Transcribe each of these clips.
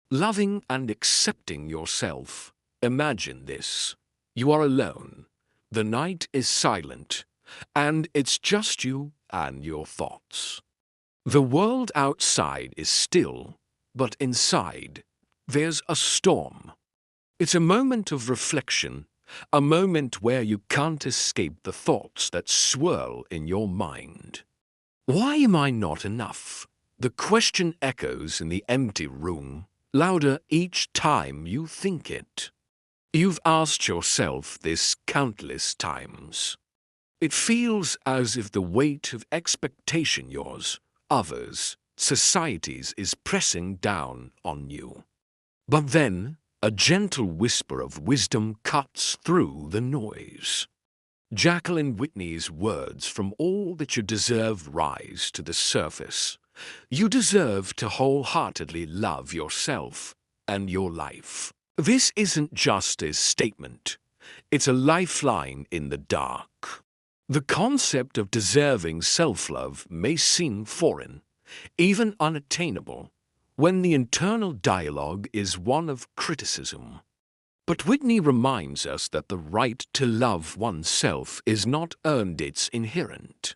Loving and accepting yourself. Imagine this. You are alone. The night is silent, and it's just you and your thoughts. The world outside is still, but inside, there's a storm. It's a moment of reflection, a moment where you can't escape the thoughts that swirl in your mind. Why am I not enough? The question echoes in the empty room, louder each time you think it. You've asked yourself this countless times. It feels as if the weight of expectation yours, others, society's is pressing down on you. But then, a gentle whisper of wisdom cuts through the noise. Jacqueline Whitney's words from All That You Deserve rise to the surface. You deserve to wholeheartedly love yourself and your life. This isn't just a statement. It's a lifeline in the dark. The concept of deserving self-love may seem foreign, even unattainable, when the internal dialogue is one of criticism. But Whitney reminds us that the right to love oneself is not earned, it's inherent.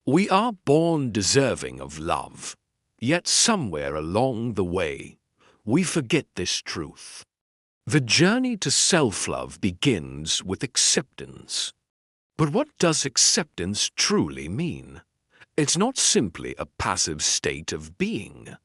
We are born deserving of love, yet somewhere along the way, we forget this truth. The journey to self-love begins with acceptance. But what does acceptance truly mean? It's not simply a passive state of being.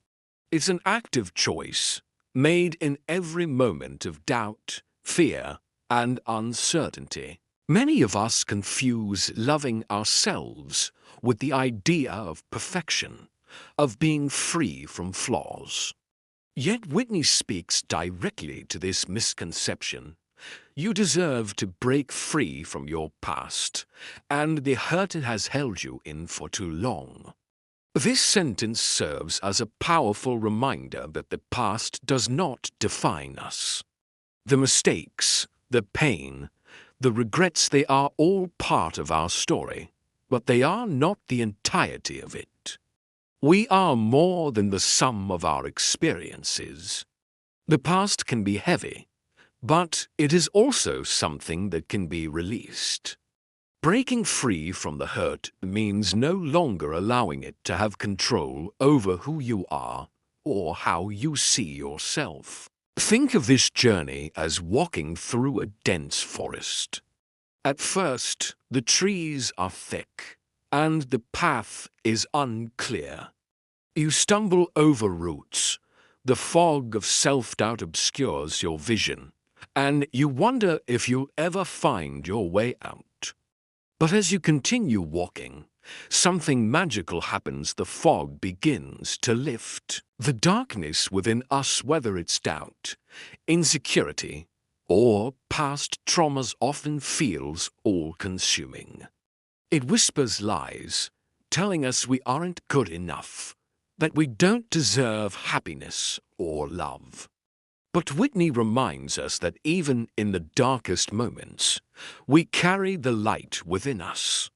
It's an active choice, made in every moment of doubt, fear, and uncertainty. Many of us confuse loving ourselves with the idea of perfection, of being free from flaws. Yet Whitney speaks directly to this misconception. You deserve to break free from your past and the hurt it has held you in for too long. This sentence serves as a powerful reminder that the past does not define us. The mistakes, the pain, the regrets, they are all part of our story, but they are not the entirety of it. We are more than the sum of our experiences. The past can be heavy, but it is also something that can be released. Breaking free from the hurt means no longer allowing it to have control over who you are or how you see yourself. Think of this journey as walking through a dense forest. At first, the trees are thick, and the path is unclear. You stumble over roots, the fog of self-doubt obscures your vision, and you wonder if you'll ever find your way out. But as you continue walking, something magical happens. The fog begins to lift. The darkness within us, whether it's doubt, insecurity, or past traumas, often feels all-consuming. It whispers lies, telling us we aren't good enough, that we don't deserve happiness or love. But Whitney reminds us that even in the darkest moments, we carry the light within us.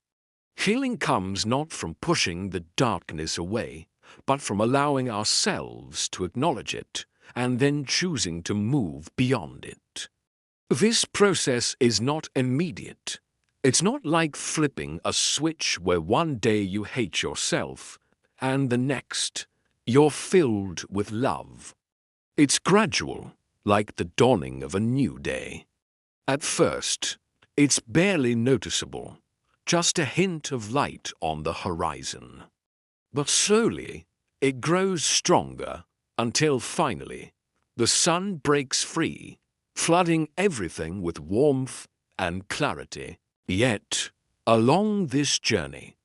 Healing comes not from pushing the darkness away, but from allowing ourselves to acknowledge it and then choosing to move beyond it. This process is not immediate. It's not like flipping a switch where one day you hate yourself and the next you're filled with love. It's gradual, like the dawning of a new day. At first, it's barely noticeable, just a hint of light on the horizon. But slowly, it grows stronger until finally, the sun breaks free, flooding everything with warmth and clarity. Yet, along this journey,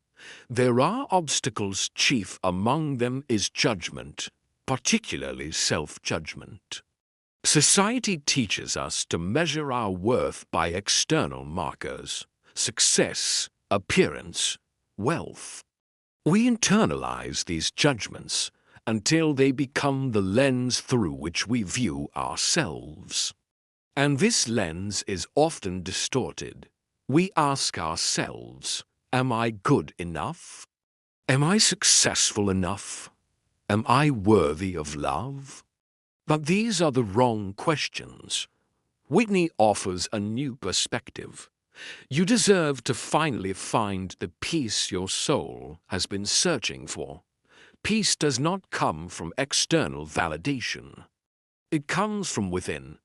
there are obstacles. Chief among them is judgment, particularly self-judgment. Society teaches us to measure our worth by external markers, success, appearance, wealth. We internalize these judgments until they become the lens through which we view ourselves. And this lens is often distorted. We ask ourselves, am I good enough? Am I successful enough? Am I worthy of love? But these are the wrong questions. Whitney offers a new perspective. You deserve to finally find the peace your soul has been searching for. Peace does not come from external validation. It comes from within.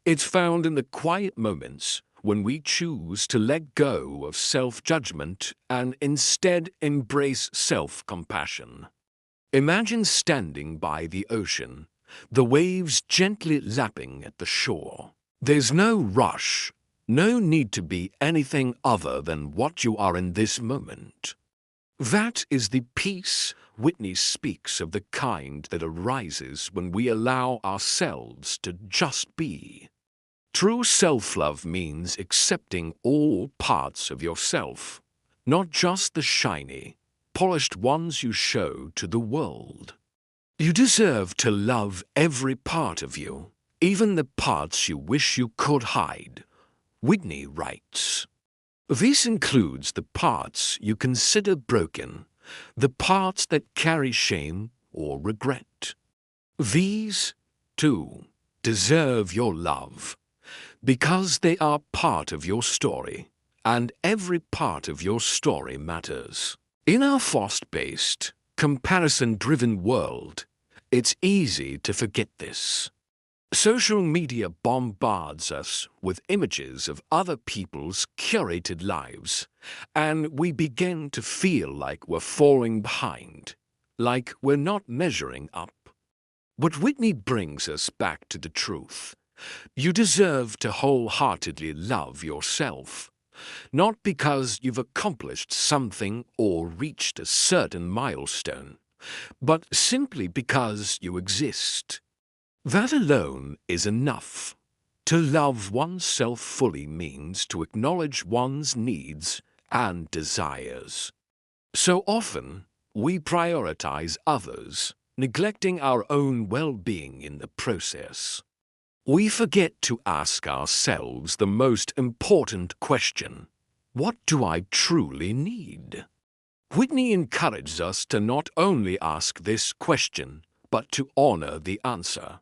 It's found in the quiet moments when we choose to let go of self-judgment and instead embrace self-compassion. Imagine standing by the ocean, the waves gently lapping at the shore. There's no rush, no need to be anything other than what you are in this moment. That is the peace Whitney speaks of, the kind that arises when we allow ourselves to just be. True self-love means accepting all parts of yourself, not just the shiny, polished ones you show to the world. You deserve to love every part of you, even the parts you wish you could hide. Whitney writes, "This includes the parts you consider broken, the parts that carry shame or regret. These, too, deserve your love, because they are part of your story, and every part of your story matters." In our fast-paced, comparison-driven world, it's easy to forget this. Social media bombards us with images of other people's curated lives, and we begin to feel like we're falling behind, like we're not measuring up. But Whitney brings us back to the truth. You deserve to wholeheartedly love yourself, not because you've accomplished something or reached a certain milestone, but simply because you exist. That alone is enough. To love oneself fully means to acknowledge one's needs and desires. So often, we prioritize others, neglecting our own well-being in the process. We forget to ask ourselves the most important question: what do I truly need? Whitney encourages us to not only ask this question, but to honor the answer.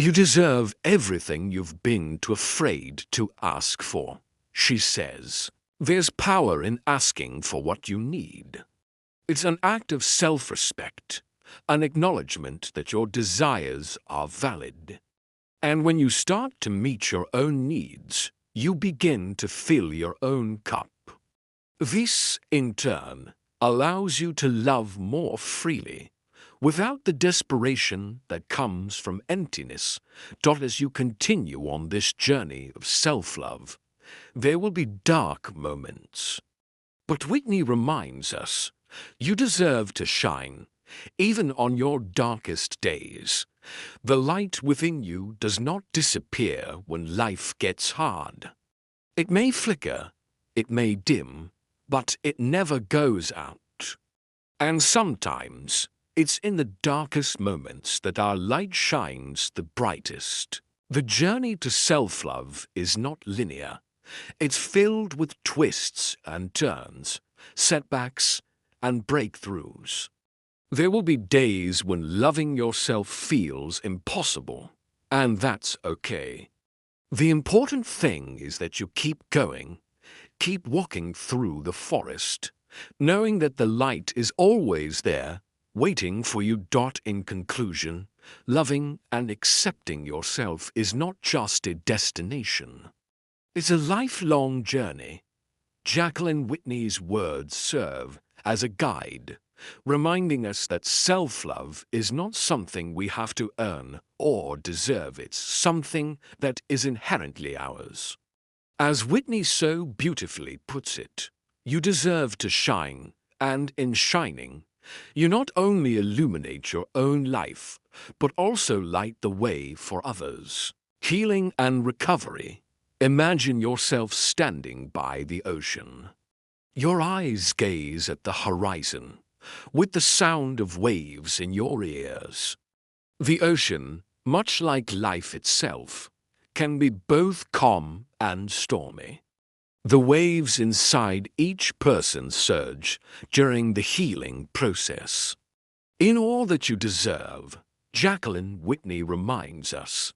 You deserve everything you've been too afraid to ask for, she says. There's power in asking for what you need. It's an act of self-respect, an acknowledgement that your desires are valid. And when you start to meet your own needs, you begin to fill your own cup. This, in turn, allows you to love more freely, without the desperation that comes from emptiness. As you continue on this journey of self-love, there will be dark moments. But Whitney reminds us, you deserve to shine, even on your darkest days. The light within you does not disappear when life gets hard. It may flicker, it may dim, but it never goes out. And sometimes, it's in the darkest moments that our light shines the brightest. The journey to self-love is not linear. It's filled with twists and turns, setbacks and breakthroughs. There will be days when loving yourself feels impossible, and that's okay. The important thing is that you keep going, keep walking through the forest, knowing that the light is always there, waiting for you. In conclusion, loving and accepting yourself is not just a destination. It's a lifelong journey. Jacqueline Whitney's words serve as a guide, reminding us that self-love is not something we have to earn or deserve. It's something that is inherently ours. As Whitney so beautifully puts it, you deserve to shine, and in shining, you not only illuminate your own life, but also light the way for others. Healing and recovery. Imagine yourself standing by the ocean. Your eyes gaze at the horizon, with the sound of waves in your ears. The ocean, much like life itself, can be both calm and stormy. The waves inside each person surge during the healing process. In all that you deserve, Jacqueline Whitney reminds us,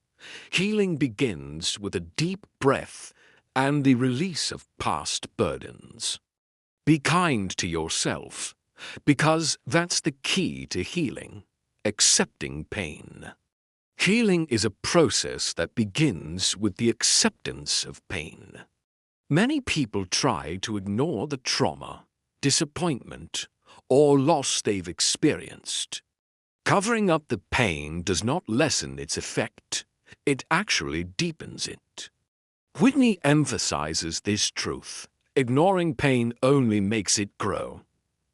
healing begins with a deep breath and the release of past burdens. Be kind to yourself, because that's the key to healing, accepting pain. Healing is a process that begins with the acceptance of pain. Many people try to ignore the trauma, disappointment, or loss they've experienced. Covering up the pain does not lessen its effect, it actually deepens it. Whitney emphasizes this truth. Ignoring pain only makes it grow.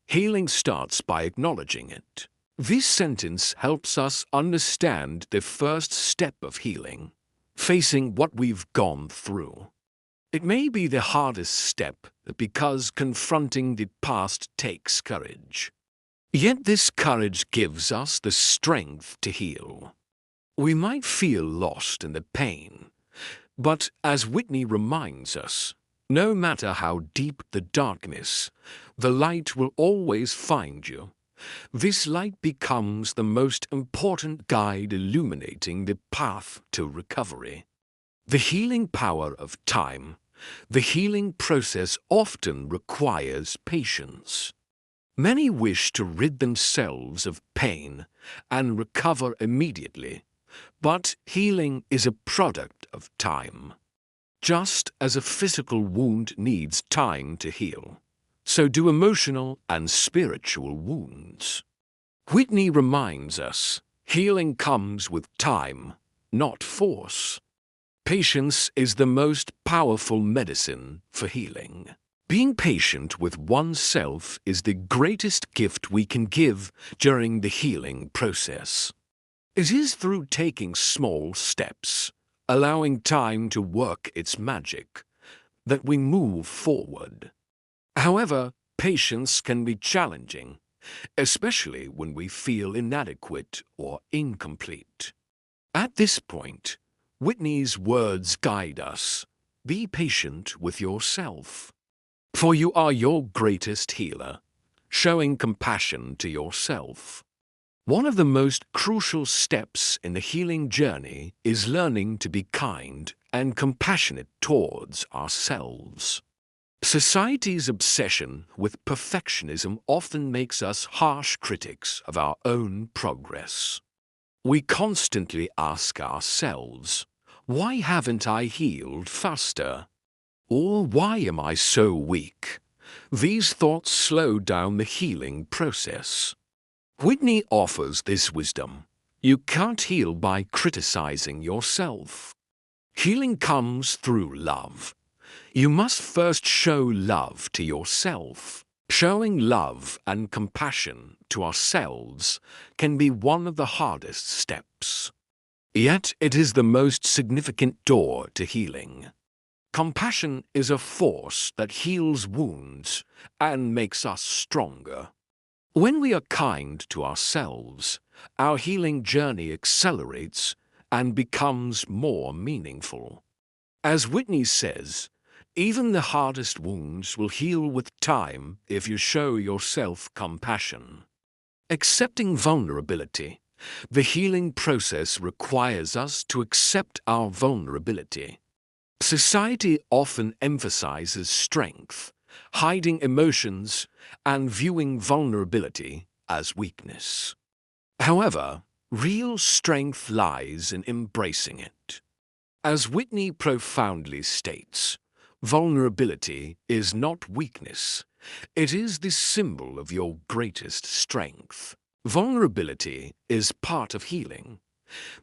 Healing starts by acknowledging it. This sentence helps us understand the first step of healing, facing what we've gone through. It may be the hardest step because confronting the past takes courage. Yet this courage gives us the strength to heal. We might feel lost in the pain, but as Whitney reminds us, no matter how deep the darkness, the light will always find you. This light becomes the most important guide illuminating the path to recovery. The healing power of time, the healing process often requires patience. Many wish to rid themselves of pain and recover immediately, but healing is a product of time. Just as a physical wound needs time to heal, so do emotional and spiritual wounds. Whitney reminds us, healing comes with time, not force. Patience is the most powerful medicine for healing. Being patient with oneself is the greatest gift we can give during the healing process. It is through taking small steps, allowing time to work its magic, that we move forward. However, patience can be challenging, especially when we feel inadequate or incomplete. At this point, Whitney's words guide us. Be patient with yourself, for you are your greatest healer, showing compassion to yourself. One of the most crucial steps in the healing journey is learning to be kind and compassionate towards ourselves. Society's obsession with perfectionism often makes us harsh critics of our own progress. We constantly ask ourselves, why haven't I healed faster? Or why am I so weak? These thoughts slow down the healing process. Whitney offers this wisdom. You can't heal by criticizing yourself. Healing comes through love. You must first show love to yourself. Showing love and compassion to ourselves can be one of the hardest steps. Yet it is the most significant door to healing. Compassion is a force that heals wounds and makes us stronger. When we are kind to ourselves, our healing journey accelerates and becomes more meaningful. As Whitney says, even the hardest wounds will heal with time if you show yourself compassion. Accepting vulnerability. The healing process requires us to accept our vulnerability. Society often emphasizes strength, hiding emotions, and viewing vulnerability as weakness. However, real strength lies in embracing it. As Whitney profoundly states, vulnerability is not weakness. It is the symbol of your greatest strength. Vulnerability is part of healing.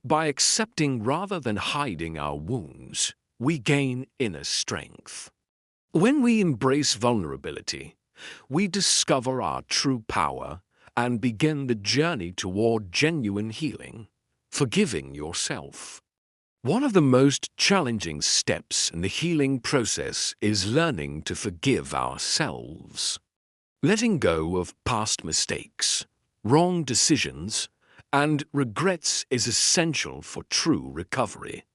By accepting rather than hiding our wounds, we gain inner strength. When we embrace vulnerability, we discover our true power and begin the journey toward genuine healing, forgiving yourself. One of the most challenging steps in the healing process is learning to forgive ourselves. Letting go of past mistakes, wrong decisions, and regrets is essential for true recovery.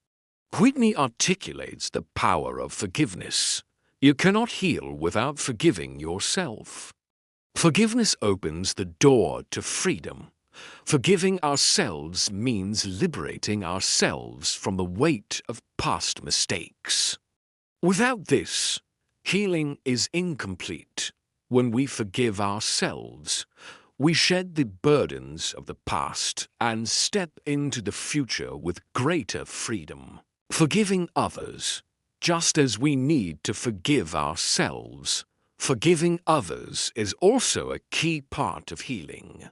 Whitney articulates the power of forgiveness. You cannot heal without forgiving yourself. Forgiveness opens the door to freedom, Forgiving ourselves means liberating ourselves from the weight of past mistakes. Without this, healing is incomplete. When we forgive ourselves, we shed the burdens of the past and step into the future with greater freedom. Forgiving others, just as we need to forgive ourselves, forgiving others is also a key part of healing.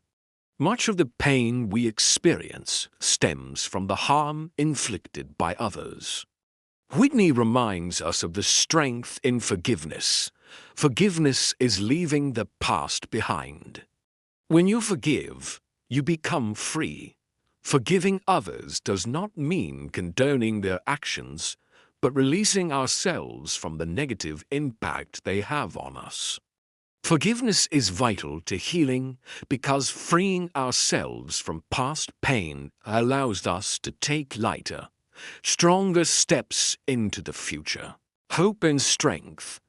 Much of the pain we experience stems from the harm inflicted by others. Whitney reminds us of the strength in forgiveness. Forgiveness is leaving the past behind. When you forgive, you become free. Forgiving others does not mean condoning their actions, but releasing ourselves from the negative impact they have on us. Forgiveness is vital to healing because freeing ourselves from past pain allows us to take lighter, stronger steps into the future. Hope and strength.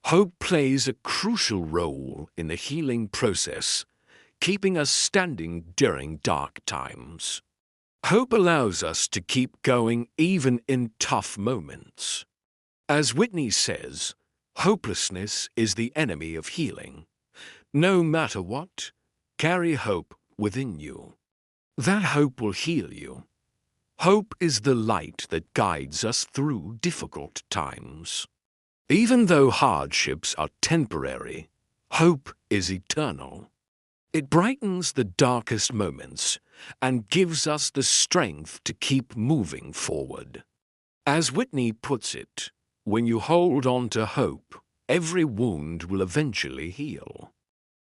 Hope plays a crucial role in the healing process, keeping us standing during dark times. Hope allows us to keep going even in tough moments. As Whitney says, hopelessness is the enemy of healing. No matter what, carry hope within you. That hope will heal you. Hope is the light that guides us through difficult times. Even though hardships are temporary, hope is eternal. It brightens the darkest moments and gives us the strength to keep moving forward. As Whitney puts it, when you hold on to hope, every wound will eventually heal.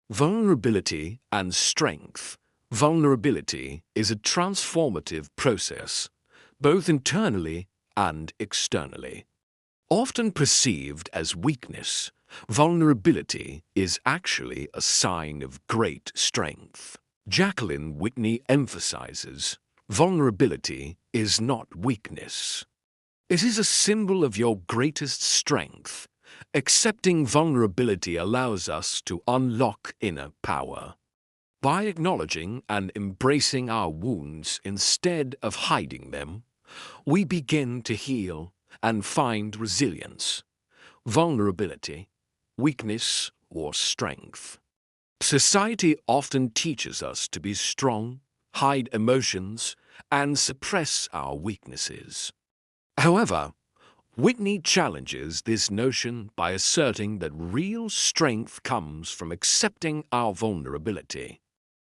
Vulnerability and strength. Vulnerability is a transformative process, both internally and externally. Often perceived as weakness, vulnerability is actually a sign of great strength. Jacqueline Whitney emphasizes, vulnerability is not weakness. It is a symbol of your greatest strength. Accepting vulnerability allows us to unlock inner power. By acknowledging and embracing our wounds instead of hiding them, we begin to heal and find resilience, vulnerability, weakness, or strength. Society often teaches us to be strong, hide emotions, and suppress our weaknesses. However, Whitney challenges this notion by asserting that real strength comes from accepting our vulnerability.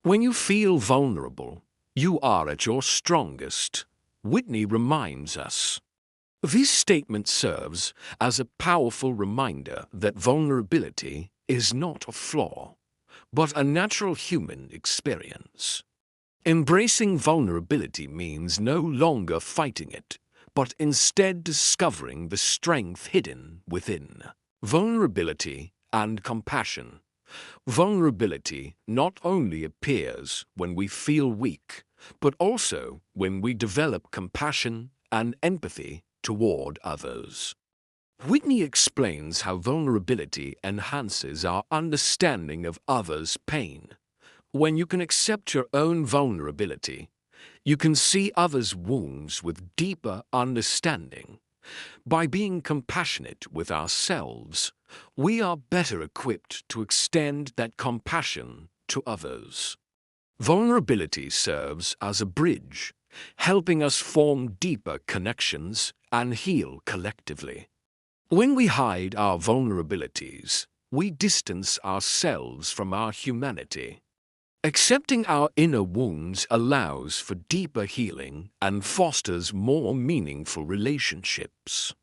When you feel vulnerable, you are at your strongest, Whitney reminds us. This statement serves as a powerful reminder that vulnerability is not a flaw, but a natural human experience. Embracing vulnerability means no longer fighting it, but instead discovering the strength hidden within. Vulnerability and compassion. Vulnerability not only appears when we feel weak, but also when we develop compassion and empathy toward others. Whitney explains how vulnerability enhances our understanding of others' pain. When you can accept your own vulnerability, you can see others' wounds with deeper understanding. By being compassionate with ourselves, we are better equipped to extend that compassion to others. Vulnerability serves as a bridge, helping us form deeper connections and heal collectively. When we hide our vulnerabilities, we distance ourselves from our humanity. Accepting our inner wounds allows for deeper healing and fosters more meaningful relationships.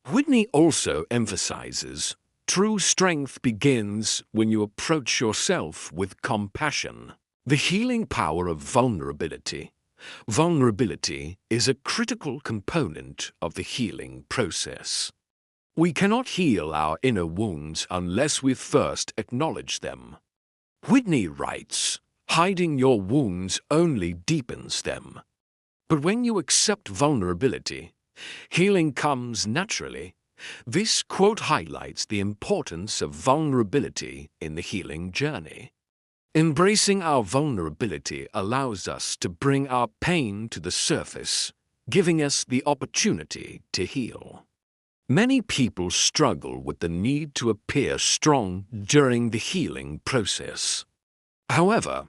Whitney also emphasizes, true strength begins when you approach yourself with compassion. The healing power of vulnerability. Vulnerability is a critical component of the healing process. We cannot heal our inner wounds unless we first acknowledge them. Whitney writes, hiding your wounds only deepens them. But when you accept vulnerability, healing comes naturally. This quote highlights the importance of vulnerability in the healing journey. Embracing our vulnerability allows us to bring our pain to the surface, giving us the opportunity to heal. Many people struggle with the need to appear strong during the healing process. However,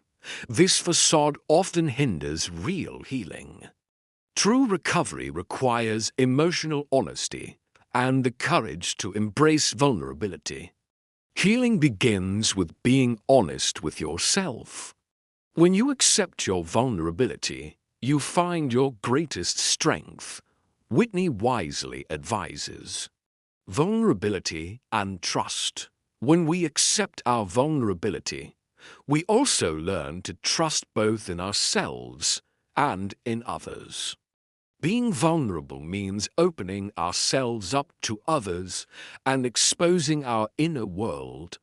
this facade often hinders real healing. True recovery requires emotional honesty and the courage to embrace vulnerability. Healing begins with being honest with yourself. When you accept your vulnerability, you find your greatest strength. Whitney wisely advises. Vulnerability and trust. When we accept our vulnerability, we also learn to trust both in ourselves and in others. Being vulnerable means opening ourselves up to others and exposing our inner world.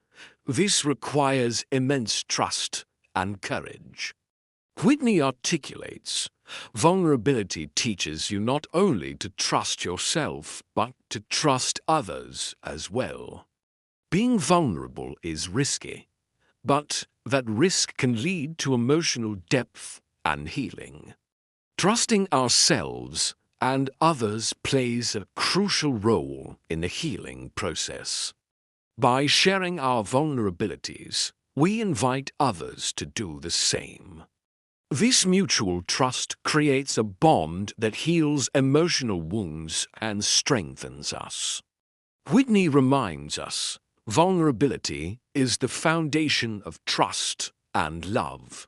This requires immense trust and courage. Whitney articulates, vulnerability teaches you not only to trust yourself, but to trust others as well. Being vulnerable is risky, but that risk can lead to emotional depth and healing. Trusting ourselves and others plays a crucial role in the healing process. By sharing our vulnerabilities, we invite others to do the same. This mutual trust creates a bond that heals emotional wounds and strengthens us. Whitney reminds us, vulnerability is the foundation of trust and love.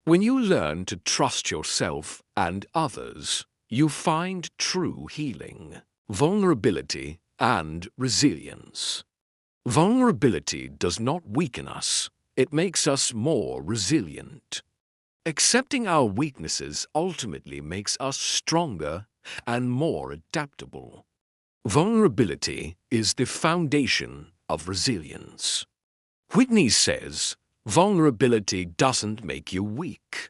When you learn to trust yourself and others, you find true healing, vulnerability, and resilience. Vulnerability does not weaken us, it makes us more resilient. Accepting our weaknesses ultimately makes us stronger and more adaptable. Vulnerability is the foundation of resilience. Whitney says, vulnerability doesn't make you weak.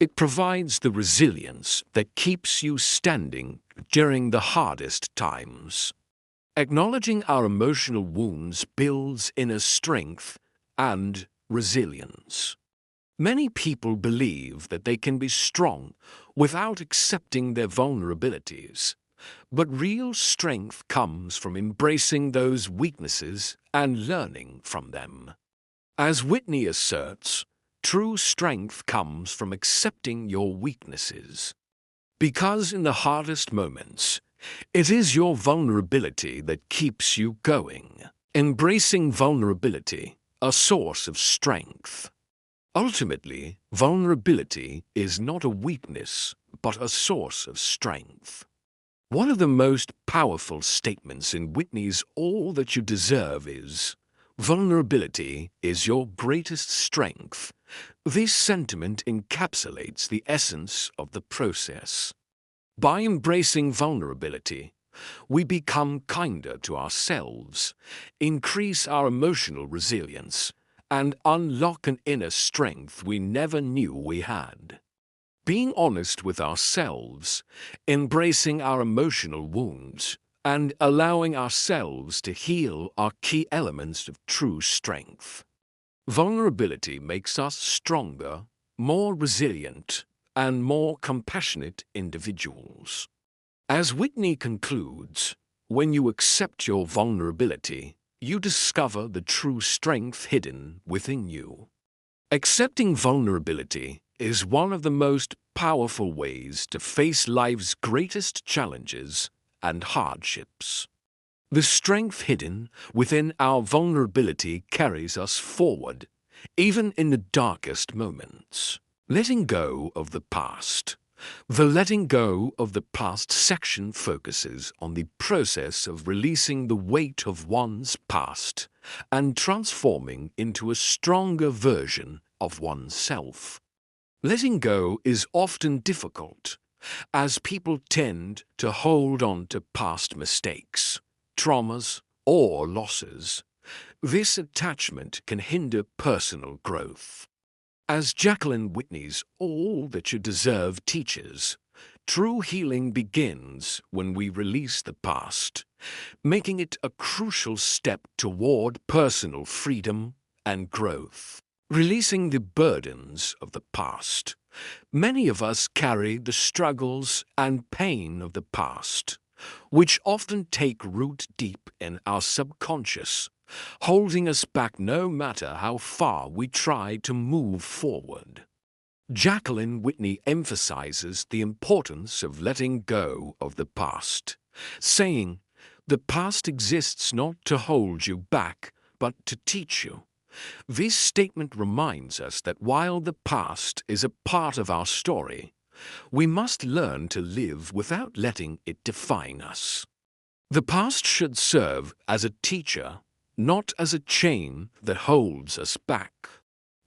It provides the resilience that keeps you standing during the hardest times. Acknowledging our emotional wounds builds inner strength and resilience. Many people believe that they can be strong without accepting their vulnerabilities, but real strength comes from embracing those weaknesses and learning from them. As Whitney asserts, true strength comes from accepting your weaknesses. Because in the hardest moments, it is your vulnerability that keeps you going. Embracing vulnerability, a source of strength. Ultimately, vulnerability is not a weakness, but a source of strength. One of the most powerful statements in Whitney's All That You Deserve is, vulnerability is your greatest strength. This sentiment encapsulates the essence of the process. By embracing vulnerability, we become kinder to ourselves, increase our emotional resilience, and unlock an inner strength we never knew we had. Being honest with ourselves, embracing our emotional wounds, and allowing ourselves to heal are key elements of true strength. Vulnerability makes us stronger, more resilient, and more compassionate individuals. As Whitney concludes, when you accept your vulnerability, you discover the true strength hidden within you. Accepting vulnerability is one of the most powerful ways to face life's greatest challenges and hardships. The strength hidden within our vulnerability carries us forward, even in the darkest moments. Letting go of the past. The letting go of the past section focuses on the process of releasing the weight of one's past and transforming into a stronger version of oneself. Letting go is often difficult, as people tend to hold on to past mistakes, traumas, or losses. This attachment can hinder personal growth. As Jacqueline Whitney's All That You Deserve teaches, true healing begins when we release the past, making it a crucial step toward personal freedom and growth. Releasing the burdens of the past. Many of us carry the struggles and pain of the past, which often take root deep in our subconscious, holding us back no matter how far we try to move forward. Whitney emphasizes the importance of letting go of the past, saying, "The past exists not to hold you back, but to teach you." This statement reminds us that while the past is a part of our story, we must learn to live without letting it define us. The past should serve as a teacher, not as a chain that holds us back.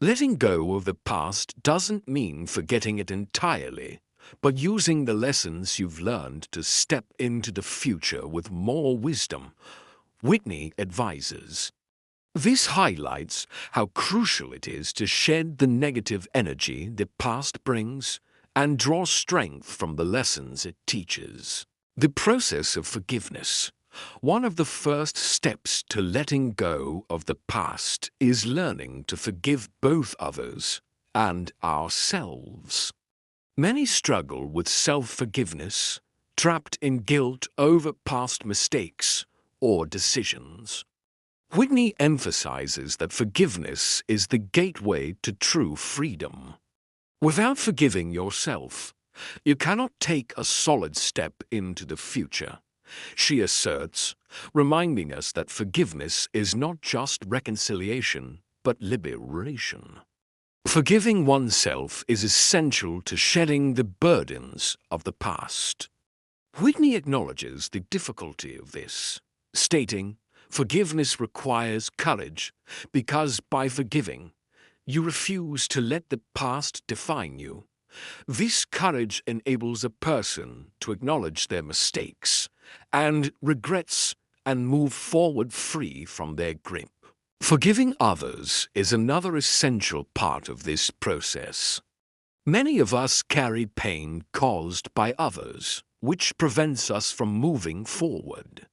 Letting go of the past doesn't mean forgetting it entirely, but using the lessons you've learned to step into the future with more wisdom, Whitney advises. This highlights how crucial it is to shed the negative energy the past brings and draw strength from the lessons it teaches. The process of forgiveness. One of the first steps to letting go of the past is learning to forgive both others and ourselves. Many struggle with self-forgiveness, trapped in guilt over past mistakes or decisions. Whitney emphasizes that forgiveness is the gateway to true freedom. Without forgiving yourself, you cannot take a solid step into the future, she asserts, reminding us that forgiveness is not just reconciliation, but liberation. Forgiving oneself is essential to shedding the burdens of the past. Whitney acknowledges the difficulty of this, stating, "Forgiveness requires courage because by forgiving, you refuse to let the past define you. This courage enables a person to acknowledge their mistakes and regrets and move forward free from their grip." Forgiving others is another essential part of this process. Many of us carry pain caused by others, which prevents us from moving forward.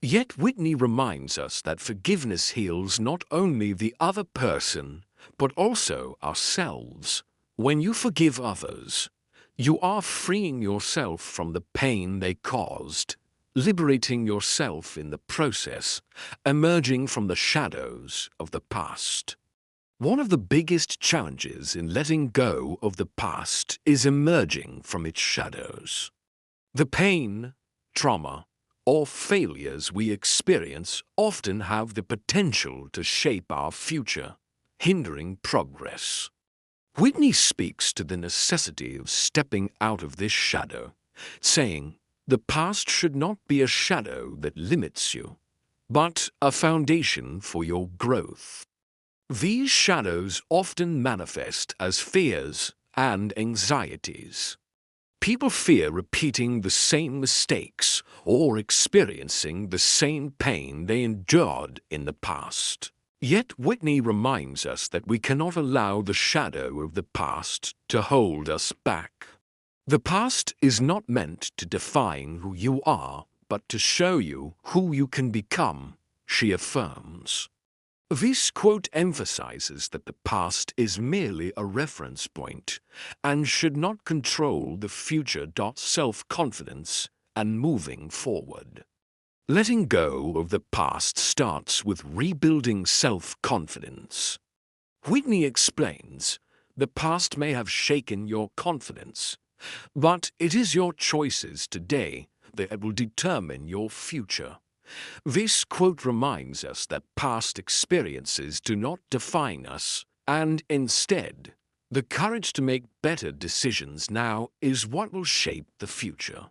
Yet Whitney reminds us that forgiveness heals not only the other person, but also ourselves. When you forgive others, you are freeing yourself from the pain they caused, liberating yourself in the process, emerging from the shadows of the past. One of the biggest challenges in letting go of the past is emerging from its shadows. The pain, trauma, or failures we experience often have the potential to shape our future, hindering progress. Whitney speaks to the necessity of stepping out of this shadow, saying, "The past should not be a shadow that limits you, but a foundation for your growth." These shadows often manifest as fears and anxieties. People fear repeating the same mistakes or experiencing the same pain they endured in the past. Yet Whitney reminds us that we cannot allow the shadow of the past to hold us back. The past is not meant to define who you are, but to show you who you can become, she affirms. This quote emphasizes that the past is merely a reference point and should not control the future. Self-confidence and moving forward. Letting go of the past starts with rebuilding self-confidence. Whitney explains, the past may have shaken your confidence, but it is your choices today that will determine your future. This quote reminds us that past experiences do not define us, and instead, the courage to make better decisions now is what will shape the future.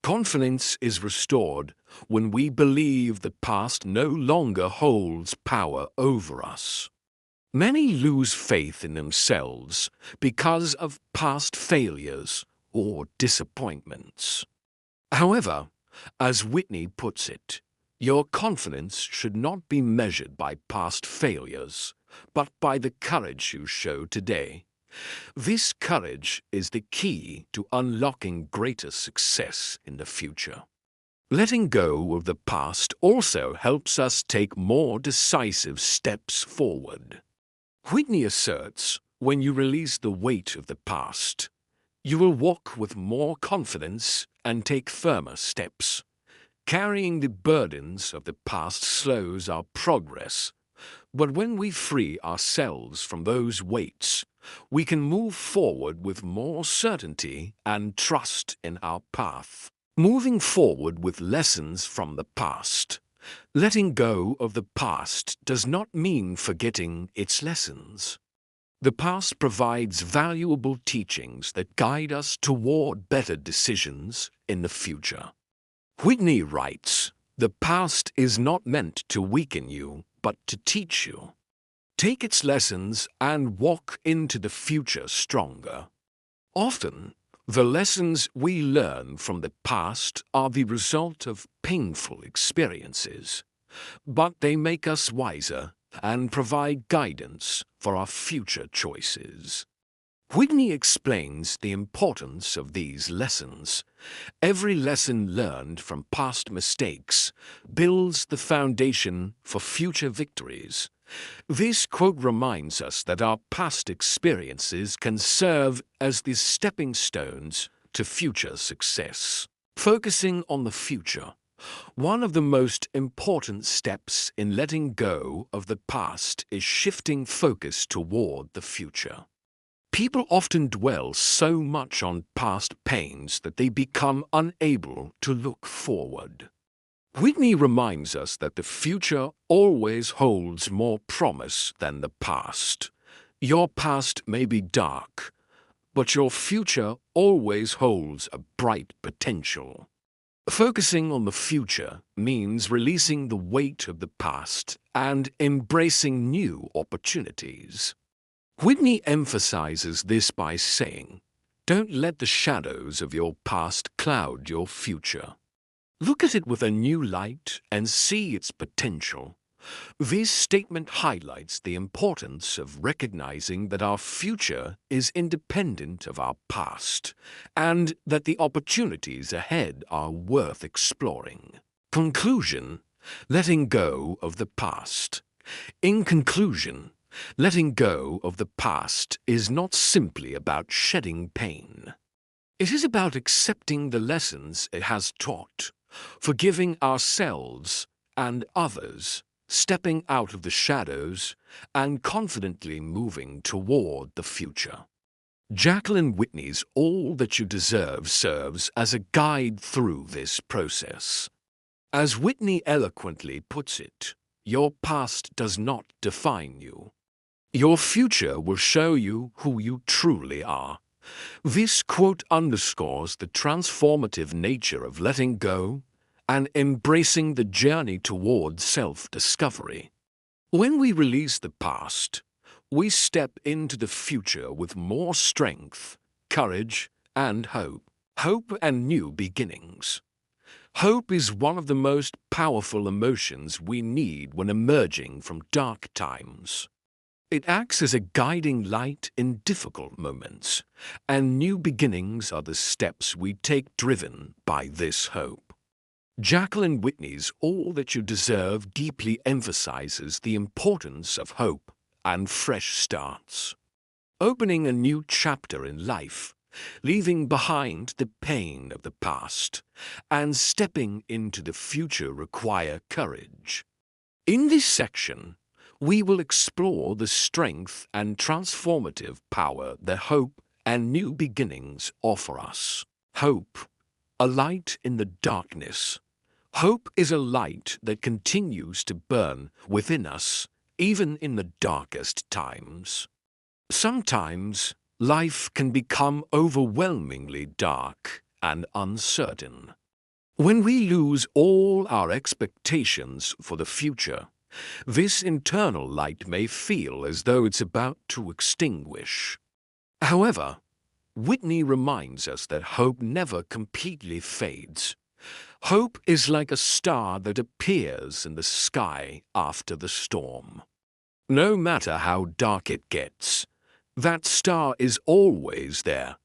Confidence is restored when we believe the past no longer holds power over us. Many lose faith in themselves because of past failures or disappointments. However, as Whitney puts it, your confidence should not be measured by past failures, but by the courage you show today. This courage is the key to unlocking greater success in the future. Letting go of the past also helps us take more decisive steps forward. Whitney asserts, when you release the weight of the past, you will walk with more confidence and take firmer steps. Carrying the burdens of the past slows our progress, but when we free ourselves from those weights, we can move forward with more certainty and trust in our path. Moving forward with lessons from the past. Letting go of the past does not mean forgetting its lessons. The past provides valuable teachings that guide us toward better decisions in the future. Whitney writes, "The past is not meant to weaken you, but to teach you. Take its lessons and walk into the future stronger." Often, the lessons we learn from the past are the result of painful experiences, but they make us wiser and provide guidance for our future choices. Whitney explains the importance of these lessons. Every lesson learned from past mistakes builds the foundation for future victories. This quote reminds us that our past experiences can serve as the stepping stones to future success. Focusing on the future. One of the most important steps in letting go of the past is shifting focus toward the future. People often dwell so much on past pains that they become unable to look forward. Whitney reminds us that the future always holds more promise than the past. Your past may be dark, but your future always holds a bright potential. Focusing on the future means releasing the weight of the past and embracing new opportunities. Whitney emphasizes this by saying, "Don't let the shadows of your past cloud your future. Look at it with a new light and see its potential." This statement highlights the importance of recognizing that our future is independent of our past and that the opportunities ahead are worth exploring. Conclusion: letting go of the past. In conclusion, letting go of the past is not simply about shedding pain. It is about accepting the lessons it has taught, forgiving ourselves and others, stepping out of the shadows, and confidently moving toward the future. Jacqueline Whitney's All That You Deserve serves as a guide through this process. As Whitney eloquently puts it, your past does not define you. Your future will show you who you truly are. This quote underscores the transformative nature of letting go and embracing the journey toward self-discovery. When we release the past, we step into the future with more strength, courage, and hope. Hope and new beginnings. Hope is one of the most powerful emotions we need when emerging from dark times. It acts as a guiding light in difficult moments, and new beginnings are the steps we take driven by this hope. Jacqueline Whitney's All That You Deserve deeply emphasizes the importance of hope and fresh starts. Opening a new chapter in life, leaving behind the pain of the past, and stepping into the future require courage. In this section, we will explore the strength and transformative power that hope and new beginnings offer us. Hope, a light in the darkness. Hope is a light that continues to burn within us, even in the darkest times. Sometimes, life can become overwhelmingly dark and uncertain. When we lose all our expectations for the future, this internal light may feel as though it's about to extinguish. However, Whitney reminds us that hope never completely fades. Hope is like a star that appears in the sky after the storm. No matter how dark it gets, that star is always there.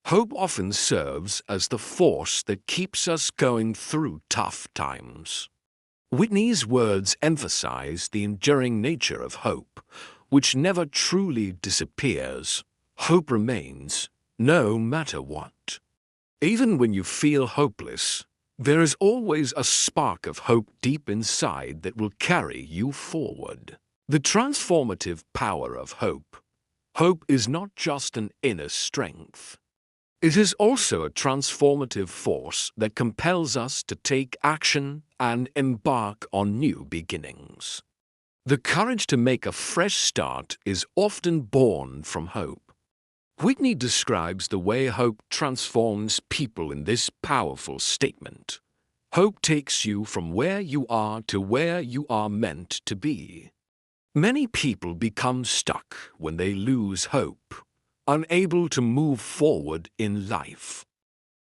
Hope often serves as the force that keeps us going through tough times. Whitney's words emphasize the enduring nature of hope. which never truly disappears. Hope remains, no matter what. Even when you feel hopeless, there is always a spark of hope deep inside that will carry you forward. The transformative power of hope. Hope is not just an inner strength. It is also a transformative force that compels us to take action and embark on new beginnings. The courage to make a fresh start is often born from hope. Whitney describes the way hope transforms people in this powerful statement. Hope takes you from where you are to where you are meant to be. Many people become stuck when they lose hope, unable to move forward in life.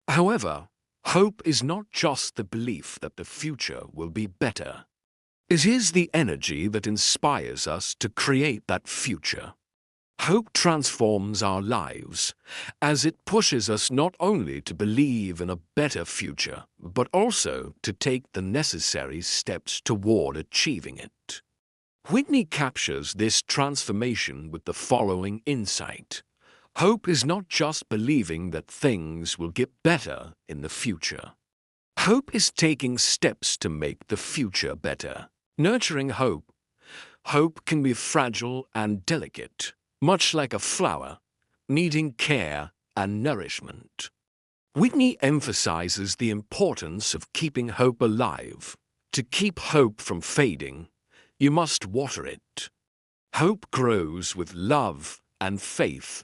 However, hope is not just the belief that the future will be better. It is the energy that inspires us to create that future. Hope transforms our lives as it pushes us not only to believe in a better future, but also to take the necessary steps toward achieving it. Whitney captures this transformation with the following insight. Hope is not just believing that things will get better in the future. Hope is taking steps to make the future better. Nurturing hope. Hope can be fragile and delicate, much like a flower, needing care and nourishment. Whitney emphasizes the importance of keeping hope alive. To keep hope from fading, you must water it. Hope grows with love and faith.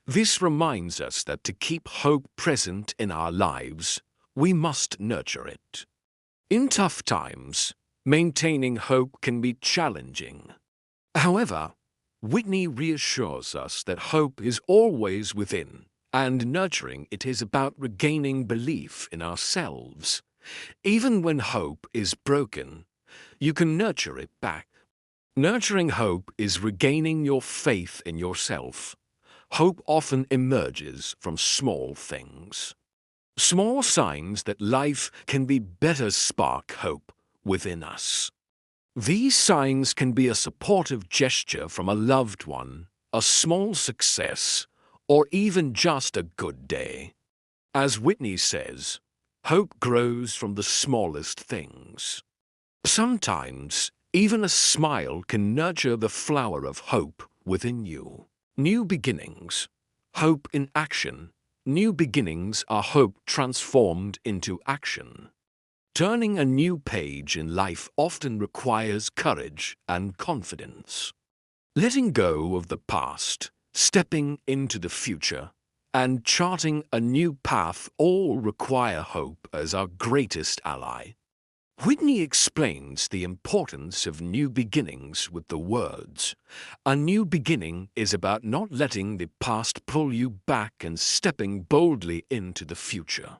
This reminds us that to keep hope present in our lives, we must nurture it. In tough times, maintaining hope can be challenging. However, Whitney reassures us that hope is always within, and nurturing it is about regaining belief in ourselves. Even when hope is broken, you can nurture it back. Nurturing hope is regaining your faith in yourself. Hope often emerges from small things. Small signs that life can be better spark hope within us. These signs can be a supportive gesture from a loved one, a small success, or even just a good day. As Whitney says, hope grows from the smallest things. Sometimes, even a smile can nurture the flower of hope within you. New beginnings. Hope in action. New beginnings are hope transformed into action. Turning a new page in life often requires courage and confidence. Letting go of the past, stepping into the future, and charting a new path all require hope as our greatest ally. Whitney explains the importance of new beginnings with the words, "A new beginning is about not letting the past pull you back and stepping boldly into the future."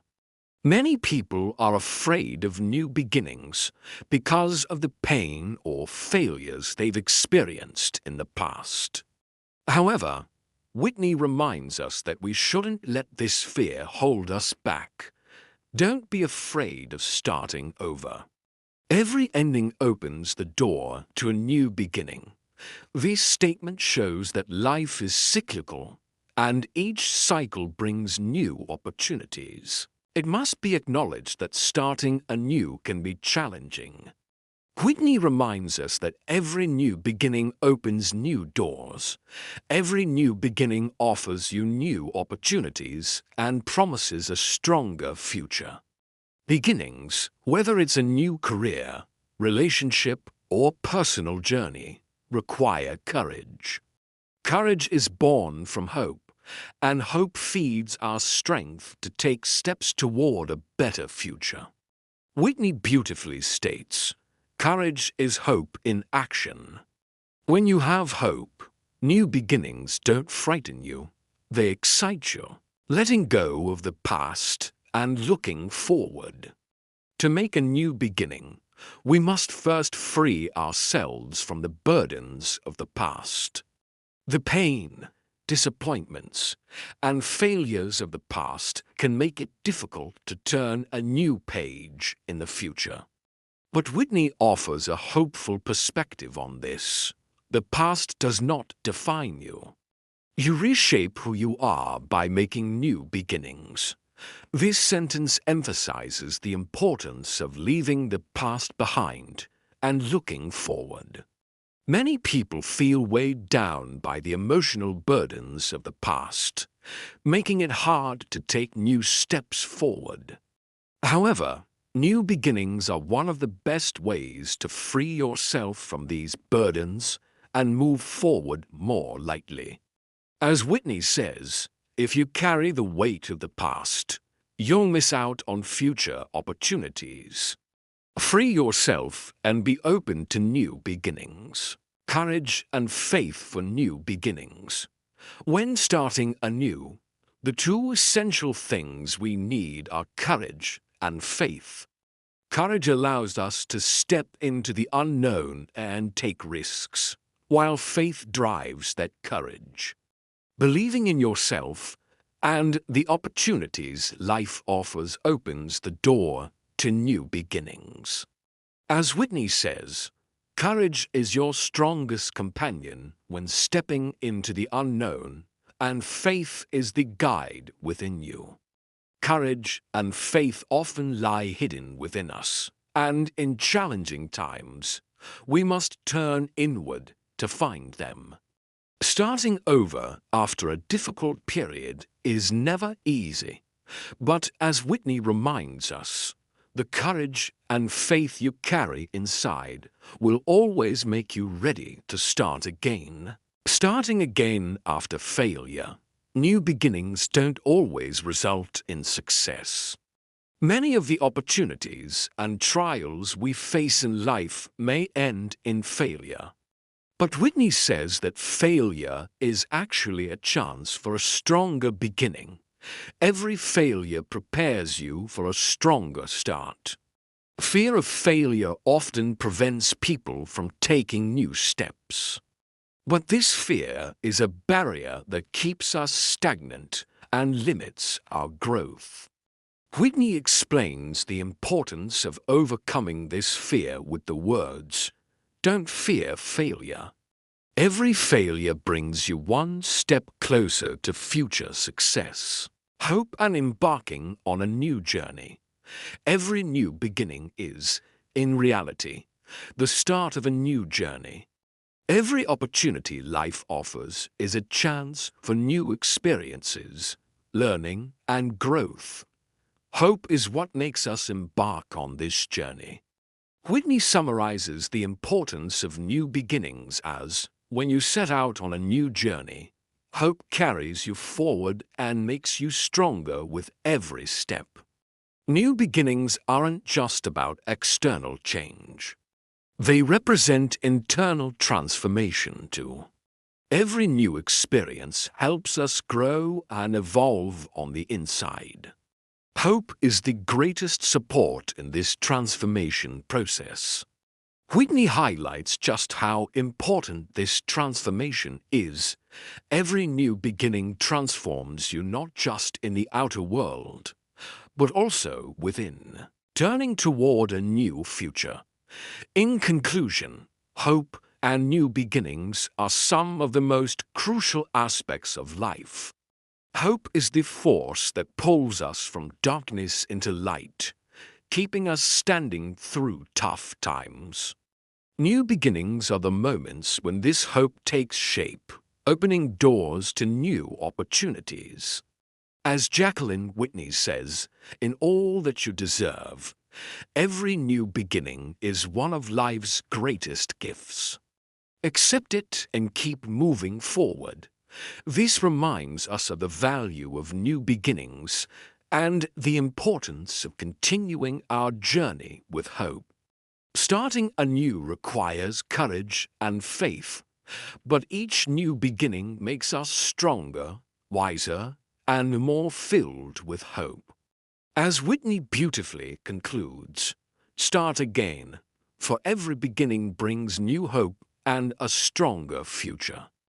Many people are afraid of new beginnings because of the pain or failures they've experienced in the past. However, Whitney reminds us that we shouldn't let this fear hold us back. Don't be afraid of starting over. Every ending opens the door to a new beginning. This statement shows that life is cyclical, and each cycle brings new opportunities. It must be acknowledged that starting anew can be challenging. Whitney reminds us that every new beginning opens new doors. Every new beginning offers you new opportunities and promises a stronger future. Beginnings, whether it's a new career, relationship, or personal journey, require courage. Courage is born from hope, and hope feeds our strength to take steps toward a better future. Whitney beautifully states, "Courage is hope in action." When you have hope, new beginnings don't frighten you, they excite you. Letting go of the past and looking forward. To make a new beginning, we must first free ourselves from the burdens of the past. The pain, disappointments, and failures of the past can make it difficult to turn a new page in the future. But Whitney offers a hopeful perspective on this. The past does not define you. You reshape who you are by making new beginnings. This sentence emphasizes the importance of leaving the past behind and looking forward. Many people feel weighed down by the emotional burdens of the past, making it hard to take new steps forward. However, new beginnings are one of the best ways to free yourself from these burdens and move forward more lightly. As Whitney says, if you carry the weight of the past, you'll miss out on future opportunities. Free yourself and be open to new beginnings. Courage and faith for new beginnings. When starting anew, the two essential things we need are courage and faith. Courage allows us to step into the unknown and take risks, while faith drives that courage. Believing in yourself and the opportunities life offers opens the door to new beginnings. As Whitney says, courage is your strongest companion when stepping into the unknown, and faith is the guide within you. Courage and faith often lie hidden within us, and in challenging times, we must turn inward to find them. Starting over after a difficult period is never easy, but as Whitney reminds us, the courage and faith you carry inside will always make you ready to start again. Starting again after failure, new beginnings don't always result in success. Many of the opportunities and trials we face in life may end in failure. But Whitney says that failure is actually a chance for a stronger beginning. Every failure prepares you for a stronger start. Fear of failure often prevents people from taking new steps. But this fear is a barrier that keeps us stagnant and limits our growth. Whitney explains the importance of overcoming this fear with the words, "Don't fear failure. Every failure brings you one step closer to future success. Hope and embarking on a new journey. Every new beginning is, in reality, the start of a new journey. Every opportunity life offers is a chance for new experiences, learning, and growth. Hope is what makes us embark on this journey." Whitney summarizes the importance of new beginnings as, when you set out on a new journey, hope carries you forward and makes you stronger with every step. New beginnings aren't just about external change. They represent internal transformation too. Every new experience helps us grow and evolve on the inside. Hope is the greatest support in this transformation process. Whitney highlights just how important this transformation is. Every new beginning transforms you not just in the outer world, but also within, turning toward a new future. In conclusion, hope and new beginnings are some of the most crucial aspects of life. Hope is the force that pulls us from darkness into light, keeping us standing through tough times. New beginnings are the moments when this hope takes shape, opening doors to new opportunities. As Jacqueline Whitney says, in all that you deserve, every new beginning is one of life's greatest gifts. Accept it and keep moving forward. This reminds us of the value of new beginnings and the importance of continuing our journey with hope. Starting anew requires courage and faith, but each new beginning makes us stronger, wiser, and more filled with hope. As Whitney beautifully concludes, start again, for every beginning brings new hope and a stronger future.